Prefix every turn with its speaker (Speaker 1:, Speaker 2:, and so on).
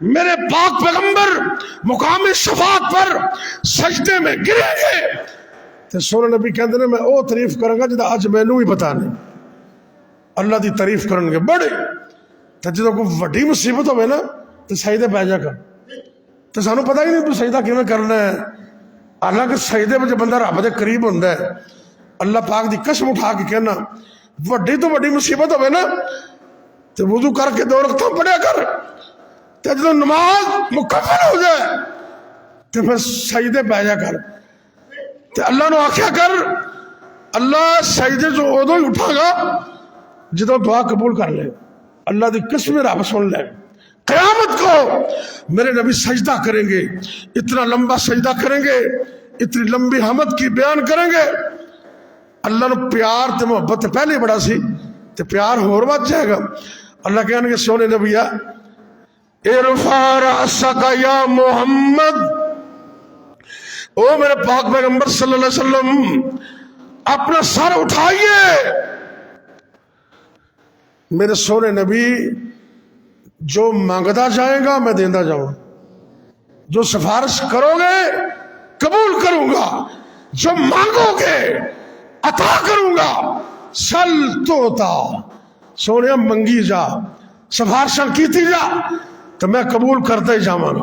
Speaker 1: میرے پاک پیغمبر مقام شفاعت پر سجدے میں گریں گے تو سونے نبی کہندے نے میں او تعریف کروں گا جدا اج مینوں ہی پتہ نہیں اللہ دی تعریف کرن گے بڑے تے جدوں کوئی وڈی مصیبت ہوے نا تے سجدے پہ جا کر تے سانوں پتہ ہی نہیں تو سجدہ کیویں کرنا ہے حالانکہ سجدے وچ بندہ رب دے قریب ہوندا ہے اللہ پاک دی قسم اٹھا کے کہنا وڈی تو وڈی مصیبت ہوے نا تے وضو کر کے 2 رکعتاں پڑھیا کر تے جدوں نماز مکمل ہو جائے تے پھر سجدے پہ جا کر تے اللہ نو آکھیا کر اللہ سجدے جو ادوں ہی اٹھا گا جدوں دعا قبول کر لے اللہ دی قسم رب سن لے قیامت کو میرے نبی سجدہ کریں گے اتنا لمبا سجدہ کریں گے اتنی لمبی حمد کی بیان کریں گے اللہ نو پیار تے محبت تے پہلے بڑا سی تے پیار ہور بات جائے گا اللہ کہنے گے سونے نبی ارفع رأسک یا محمد او میرے پاک پیغمبر صلی اللہ علیہ وسلم اپنا سر اٹھائیے میرے سونے نبی جو مانگتا جائے گا میں دیندہ جاؤں جو سفارش کرو گے قبول کروں گا جو مانگو گے عطا کروں گا سل توتا سونے منگی جا سفارشاں کیتی جا تو میں قبول کرتا ہی جاواں گا